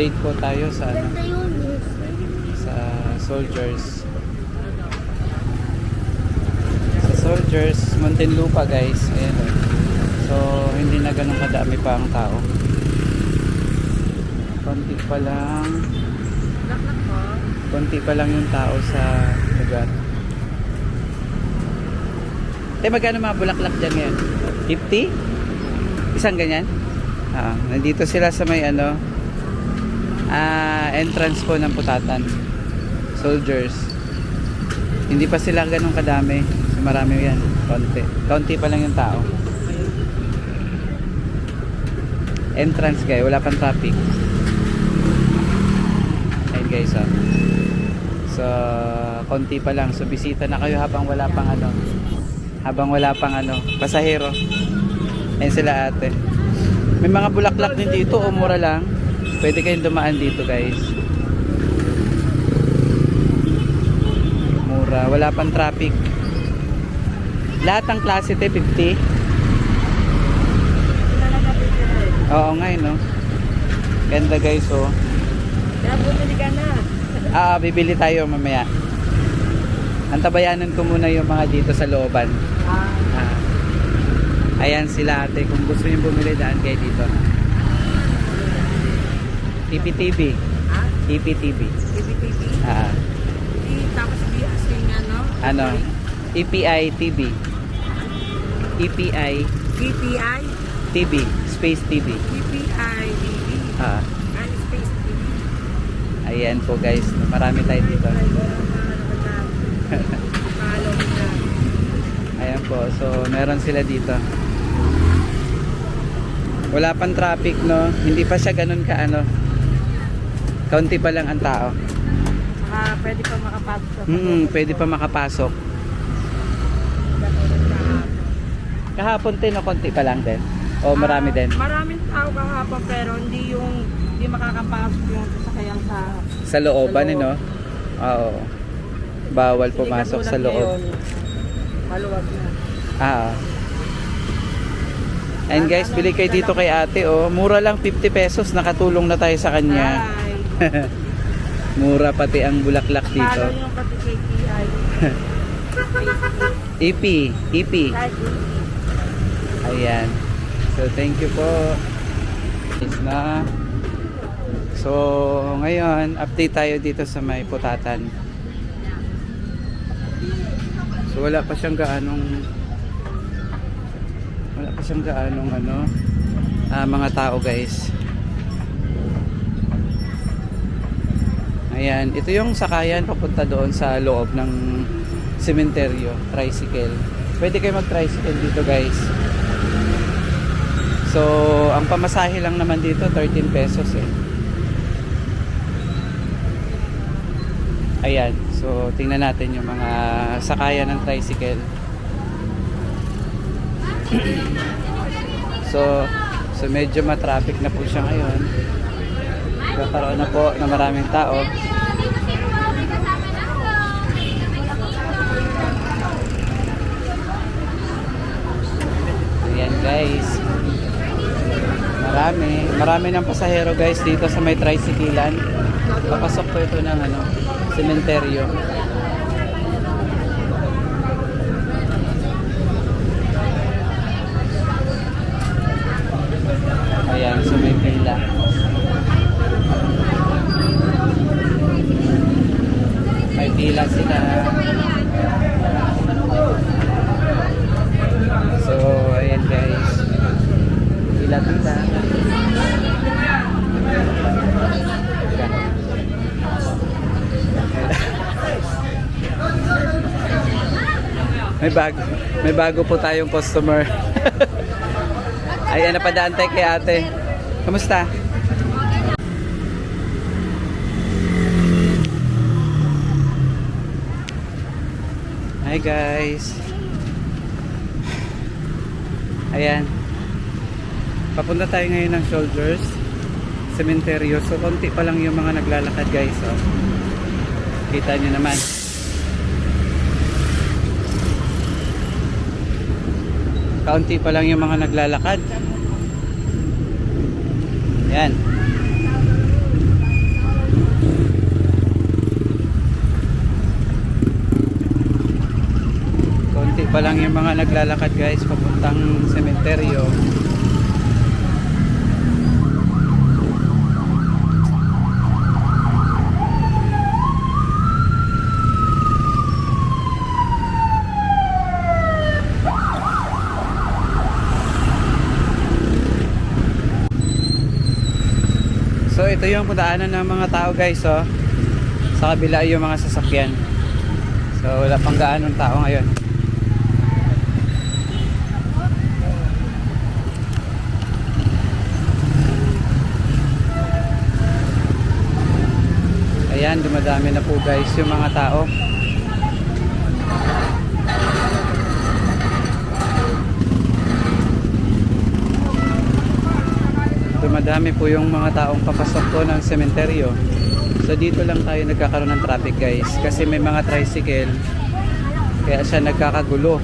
Update po tayo sa ano, sa soldiers. Sa soldiers, Muntinlupa guys. Ayan o. So, hindi na ganun kadami pa ang tao. Konti pa lang. Konti pa lang yung tao sa lugar. Magkano mga bulaklak dyan ngayon? 50? Isang ganyan? Nandito sila sa may ano, entrance po ng Putatan. Soldiers. Hindi pa sila ganun kadami. So, marami yan. Konti pa lang yung tao. Entrance guys, wala pang traffic. Ayun guys, so konti pa lang. So bisita na kayo habang wala pang ano, pasahero. Ayun sila ate. May mga bulaklak din dito o mura lang. Pwede kayong dumaan dito guys. Mura, wala pang traffic. Lahat ng klase 50. Oo nga no. Ganda guys oh. Kaya bumili ka na. Bibili tayo mamaya. Antabayanan ko muna yung mga dito sa looban. Ayan sila ate. Kung gusto nyo bumili, daan kayo dito. TPTV. TPTV. TPTV? Tapos BSing ano? EPI TV. EPI EPI? TV. Space TV. EPI TV. Space TV. Ayan po guys. Marami tayo dito. Ayan po. So, meron sila dito. Wala pang traffic, no? Hindi pa siya ganun ka, ano. Kaunti pa lang ang tao. Pwede pa makapasok. Pwede pa makapasok. Kahapon din, o konti pa lang din? O marami din? Maraming tao kahapon, pero hindi makakapasok yung sasakyan sa looban, no? Oo. Bawal pumasok sa loob. Maluwag na. And guys, bili kayo dito kay ate, oh. Mura lang 50 pesos, nakatulong na tayo sa kanya. Mura pati ang bulaklak dito. Parang yung pati KPI. EP. Ayan. So, thank you po. So, ngayon, update tayo dito sa may Putatan. So, wala pa siyang gaanong ano, mga tao guys. Ayan, ito yung sakayan papunta doon sa loob ng sementeryo, tricycle. Pwede kayo mag-tricycle dito guys. So, ang pamasahe lang naman dito 13 pesos eh. Ayan, so tingnan natin yung mga sakayan ng tricycle. So medyo matraffic na po siya ngayon. Kakaroon na po na maraming tao. Ayan guys. Marami ng pasahero guys dito sa may tricyclean. Papasok po ito ng ano, sementeryo. Ayan, so may pila. May pila sila. So, ayan guys. Pila. May bago po tayong customer. Ayan, napadaan tayo kay ate. Kamusta? Hi guys. Ayan. Papunta tayo ngayon ng Soldiers Cementerio. So konti pa lang yung mga naglalakad guys. Oh. Kita nyo naman. Kaunti pa lang yung mga naglalakad. Yan. pa lang yung mga naglalakad guys papuntang sementeryo. So ito yung pagdaanan ng mga tao guys, oh. Sa kabila yung mga sasakyan. So wala pang gaanong tao ngayon. Ayan, dumadami na po guys yung mga tao. Dumadami po yung mga taong papasok po ng sementeryo. So dito lang tayo nagkakaroon ng traffic guys kasi may mga tricycle kaya siya nagkakagulo.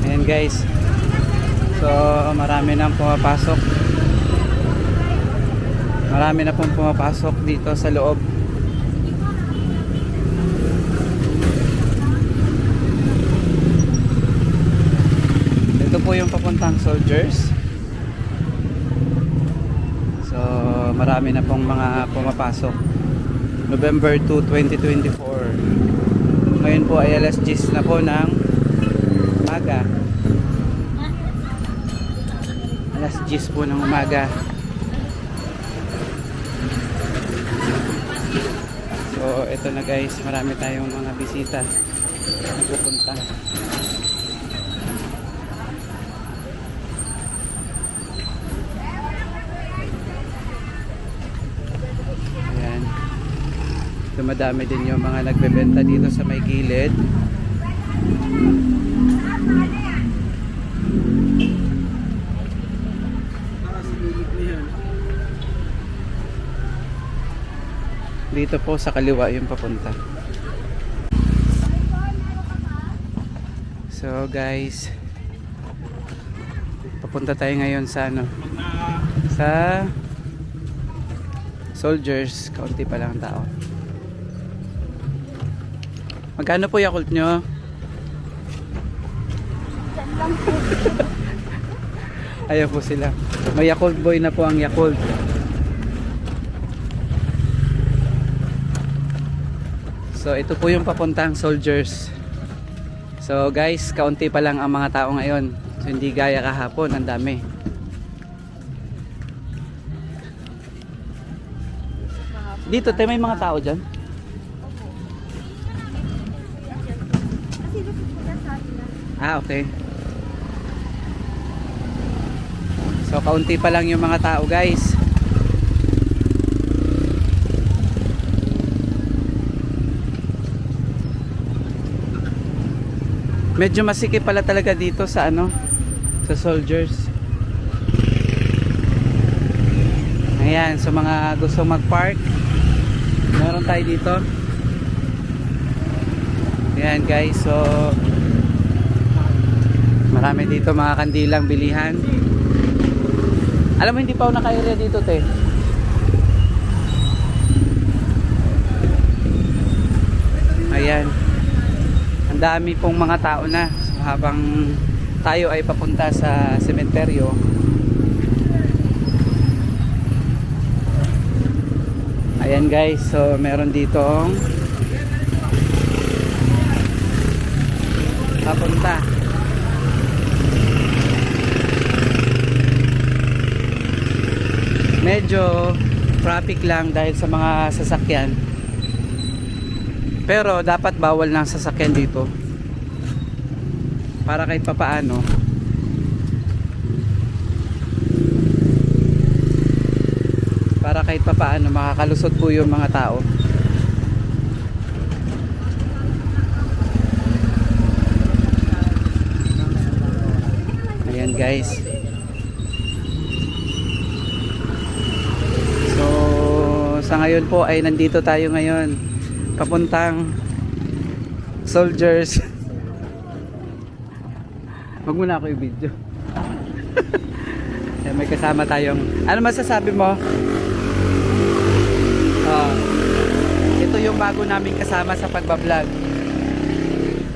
Ayan guys. So marami nang pumapasok. Marami na pong pumapasok dito sa loob. Ito po yung papuntang Soldiers. So marami na pong mga pumapasok. November 2, 2024. Ngayon po ay alas 10 na po ng umaga. Alas 10 po ng umaga. So ito na guys, marami tayong mga bisita na pupunta. Dumadami din yung mga nagbebenta dito sa may gilid. Dito po sa kaliwa yung papunta. So guys, papunta tayo ngayon sa ano? Sa Soldiers. Kaunti pa lang ang tao. Magkano po Yakult nyo? Ayaw po sila. May Yakult boy na po ang Yakult. So ito po yung papuntang Soldiers. So guys, kaunti pa lang ang mga tao ngayon. So hindi gaya kahapon, ang dami. Dito tayo may mga tao dyan. Ah, okay. So kaunti pa lang yung mga tao guys. Medyo masikip pala talaga dito sa ano, sa Soldiers. Ayan, so mga gusto mag-park, meron tayo dito. Ayan guys, so marami dito mga kandilang bilihan. Alam mo hindi pa ako naka-area dito te. Ayan. Ang dami pong mga tao na. So, habang tayo ay papunta sa sementeryo. Ayan guys, so meron ditong papunta. Medyo traffic lang dahil sa mga sasakyan. Pero dapat bawal ng sasakyan dito. Para kahit papaano makakalusot po yung mga tao. Ayan guys. Sa ngayon po ay nandito tayo ngayon papuntang Soldiers. Wag mo na ako i-video. May kasama tayong, ano masasabi mo? yung bago namin kasama sa pagbablog.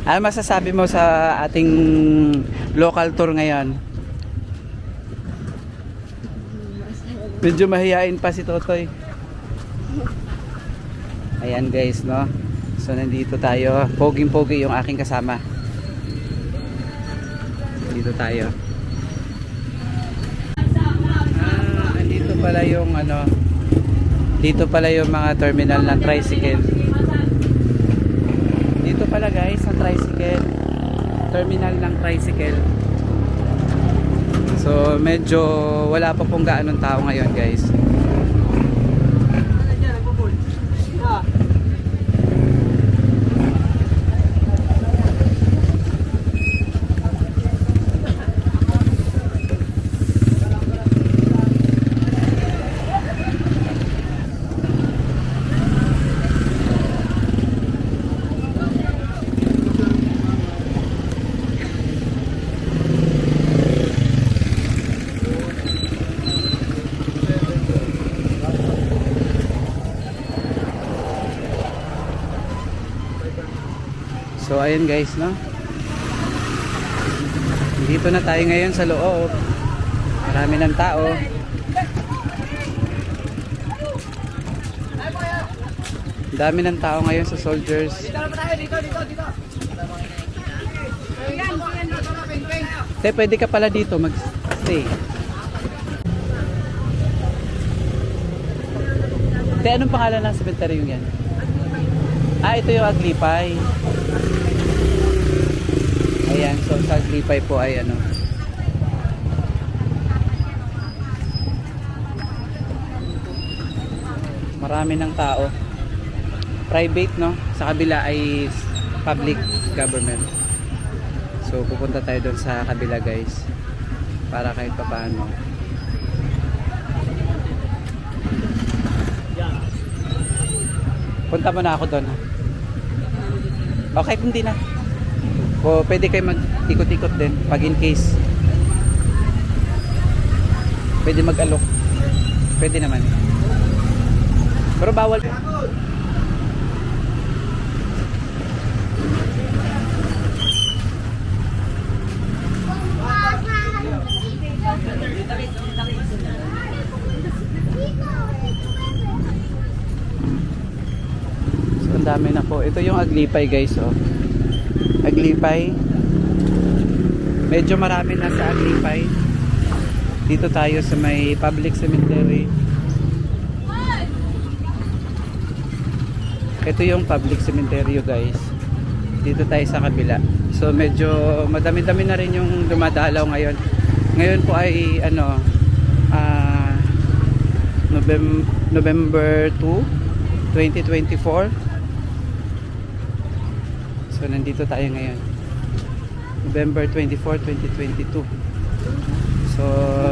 Ano masasabi mo sa ating local tour ngayon? Medyo mahihain pa si Totoy. Ayan guys, no? So nandito tayo. Poging-pogi yung aking kasama. Dito tayo. Andito pala yung ano, dito pala yung mga terminal ng tricycle. Dito pala guys, ang tricycle. Terminal ng tricycle. So medyo wala pa pong gaanong tao ngayon guys. So ayun guys, no? Dito na tayo ngayon sa loob. Marami ng tao. Dami ng tao ngayon sa Soldiers. Te, pwede ka pala dito mag-stay. Te, anong pangalan ng cemetery yung yan? Ito yung Aglipay. Ayan, so sa Aglipay po ay ano. Marami ng tao. Private, no? Sa kabila ay public government. So pupunta tayo doon sa kabila guys. Para kahit pa paano. Punta mo na ako doon. Okay, hindi na. O pwede kayo mag-ikot-ikot din pag in case. Pwede mag-alok. Pwede naman. Pero bawal. So ang dami na po. Ito yung Aglipay guys, oh. Aglipay. Medyo marami na sa Aglipay. Dito tayo sa may public cemetery. Ito yung public cemetery guys. Dito tayo sa kabila. So medyo madami-dami na rin yung dumadalaw ngayon. Ngayon po ay ano November 2, 2024. So nandito tayo ngayon. November 24, 2022. So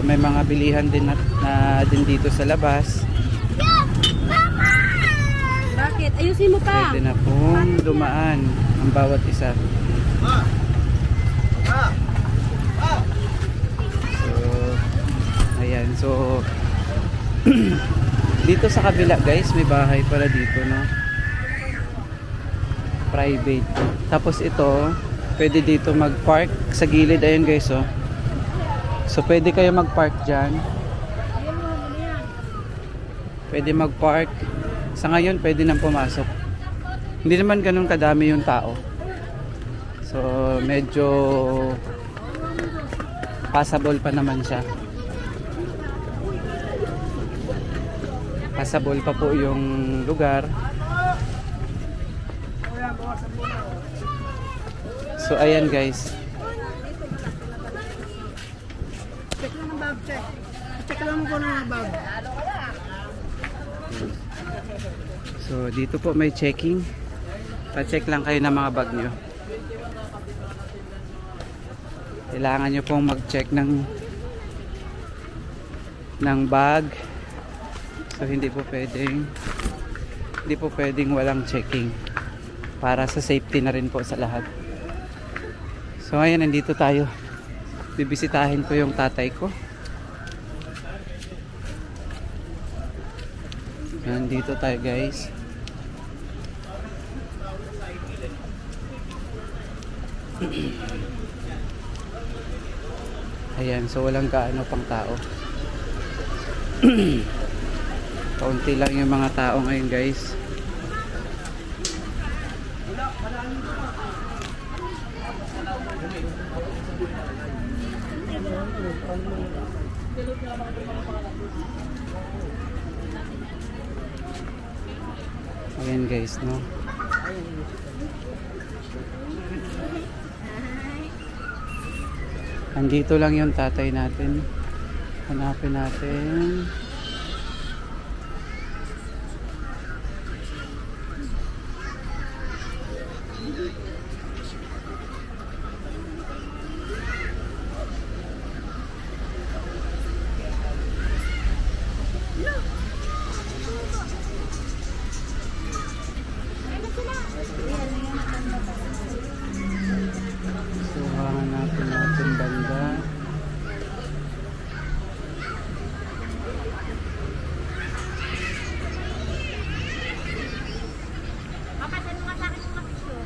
may mga bilihan din na din dito sa labas. Bakit? Ayusin mo pa. Pwede na pong dumaan ang bawat isa. So ayan. So dito sa kabila guys, may bahay pala dito, no? Private. Tapos ito, pwede dito mag-park sa gilid. Ayun guys, oh. So pwede kayo mag-park dyan. Pwede mag-park. Sa ngayon, pwede nang pumasok. Hindi naman ganun kadami yung tao. So medyo passable pa naman siya. Passable pa po yung lugar. So ayan guys. Check lang ang bag, check. Check lang mo po ng bag. So dito po may checking. Pa-check lang kayo ng mga bag nyo. Kailangan nyo pong mag-check ng bag. So hindi po pwedeng walang checking. Para sa safety na rin po sa lahat. So ngayon nandito tayo. Bibisitahin ko yung tatay ko. Nandito tayo guys. Ayan, so walang gaano pang tao. Kaunti lang yung mga tao ngayon guys. Ayan guys, no. Andito lang yung tatay natin. Hanapin natin. So, hanapin natin banda. Papasan mo nga sa akin yung picture.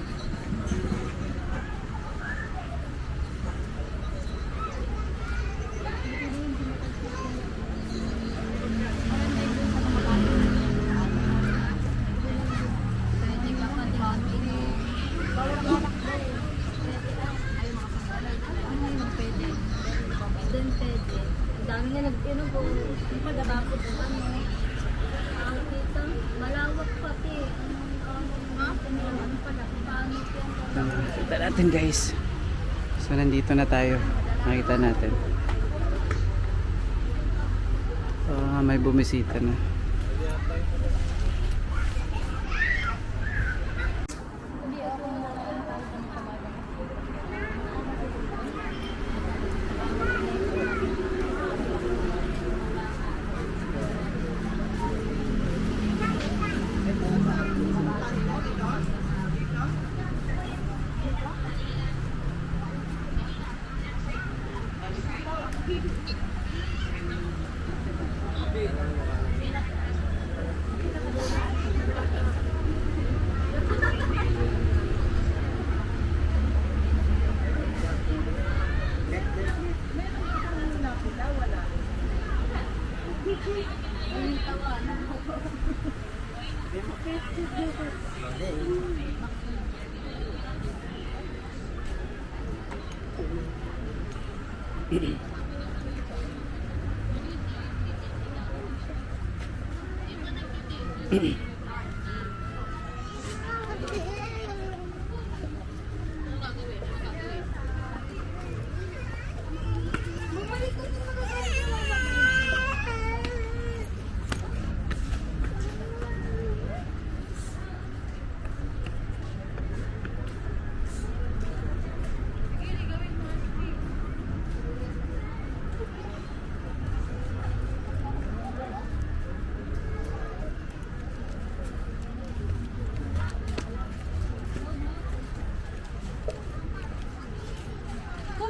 Doon pwede. Ang dami nga nag-ino po. Pagkatapos ano. Ang kita, malawak pati. Ano pala, paano yan? Kita natin guys. So, nandito na tayo. Nakita natin. May bumisita na.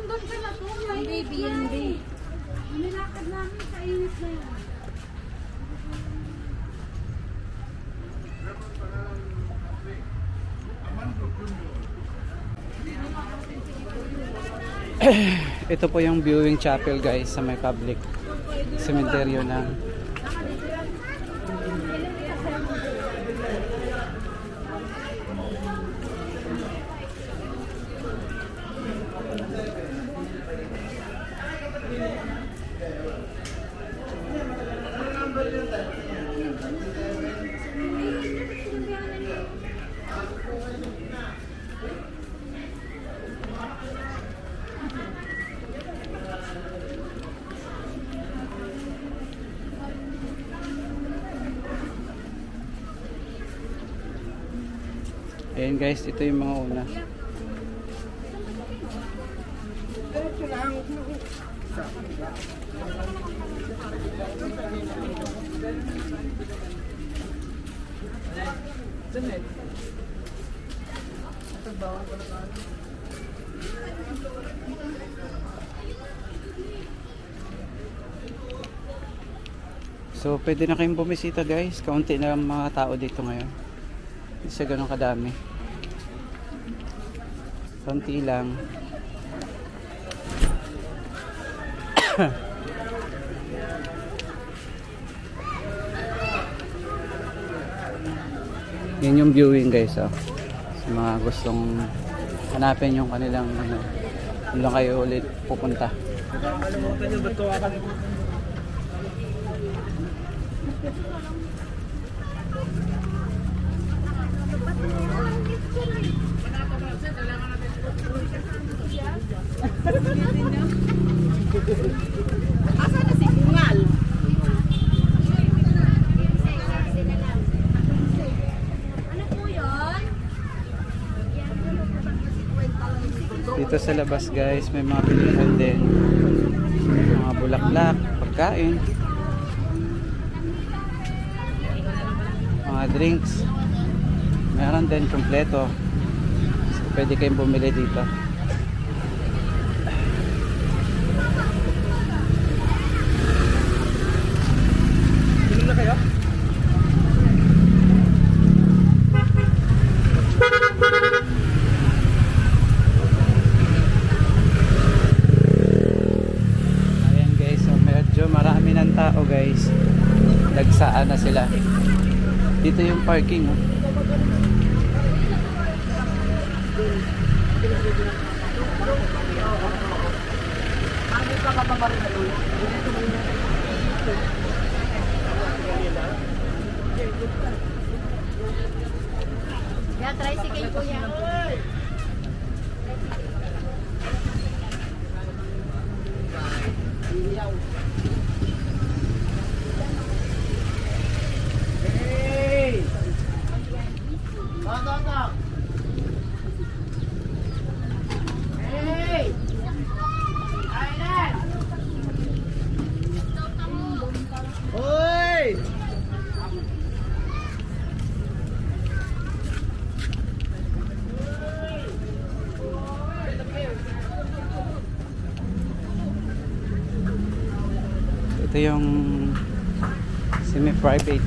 Doon ka na to, may baby yan din. Nilakad namin sa init na yun. Ito po yung viewing chapel guys sa may public cemetery ng Ayan guys, ito yung mga una. So pwede na kayong bumisita guys. Kaunti na lang mga tao dito ngayon. Hindi siya ganun kadami. Konti lang. Yan yung viewing guys, oh. Sa mga gustong hanapin yung kanilang ano, doon lang kayo ulit pupunta. Kalimutan nyo, ba't kawakan? Asa na si Bungal? Ano po yun? Dito sa labas guys, may mga bilihan din. Mga bulaklak, pagkain. Mga drinks. Meron din kompleto. So, pwede kayong bumili dito. Tingin na kayo? Ayan guys, so medyo marami ng tao guys. Nagsaan na sila. Dito yung parking, oh. Kaya tricycle po yan. Hey! Tata! Hey! Ailan! Hoy! Ito yung semi-private.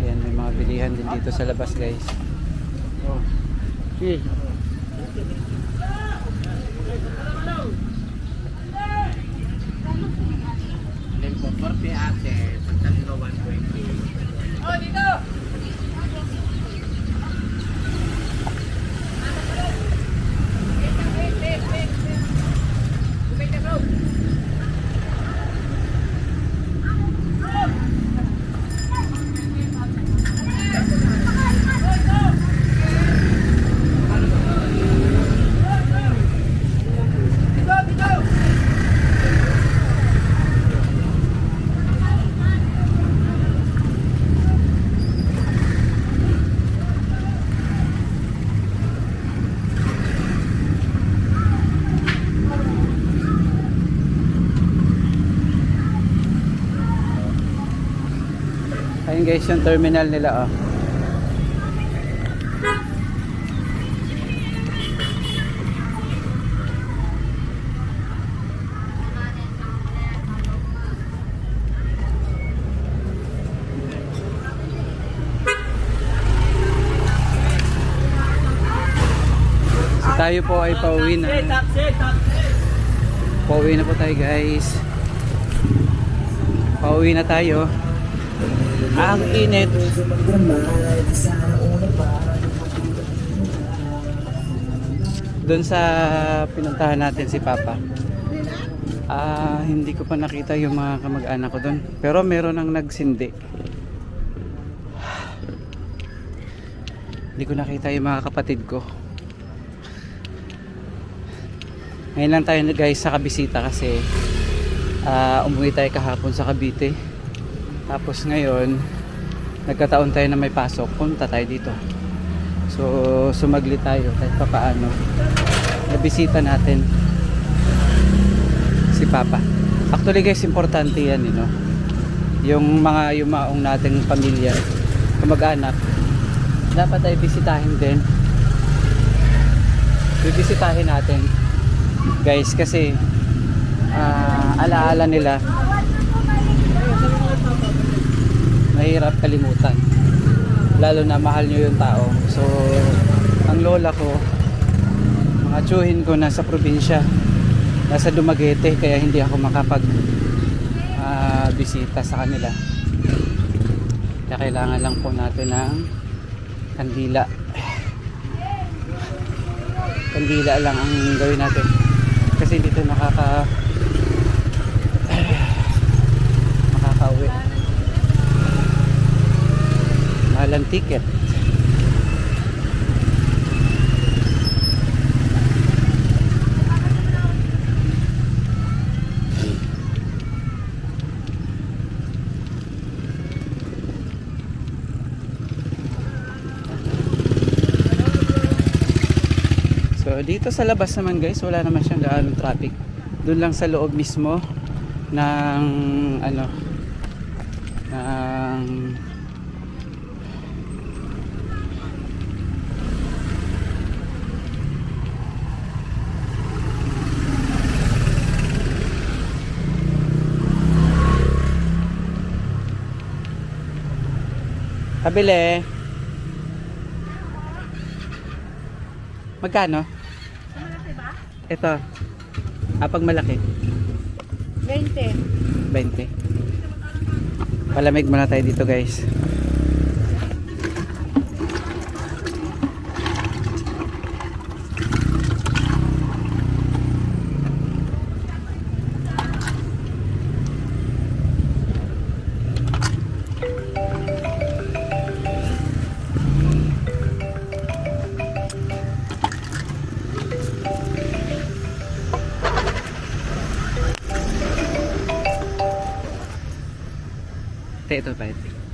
Ayan, may mga bilihan din dito sa labas guys. Oh. Okay. Ate, pagtali ka 120. Oh, dito! Ayun guys, yung terminal nila, oh. So tayo po ay pauwi na. Pauwi na po tayo guys. Pauwi na tayo. Ang init. Doon sa pinuntahan natin si Papa. Hindi ko pa nakita yung mga kamag-anak ko doon. Pero meron ang nagsindi. Hindi ko nakita yung mga kapatid ko. Ngayon lang tayo guys sa kabisita kasi umuwi tayo kahapon sa Cavite. Tapos ngayon nagkataon tayo na may pasok, punta tayo dito. So sumagli tayo kahit papaano. Nabisita natin si Papa. Actually guys, importante yan, you know? Yung mga yumaong nating pamilya, kamag-anak, dapat ay bisitahin din. Bibisitahin natin guys, kasi alaala nila mahirap kalimutan, lalo na mahal nyo yung tao. So ang lola ko, mga tsuhin ko nasa probinsya, nasa Dumaguete, kaya hindi ako makapag bisita sa kanila. Kaya kailangan lang po natin ng kandila. Kandila lang ang gawin natin kasi dito makakauwi. Mahal ang ticket. So dito sa labas naman guys, wala naman siyang gaanong traffic. Doon lang sa loob mismo ng ano ng kabili. Magkano? Malaki ba? Ito. Pag malaki. 20. 20. Palamig muna tayo dito guys. Ito pa ito.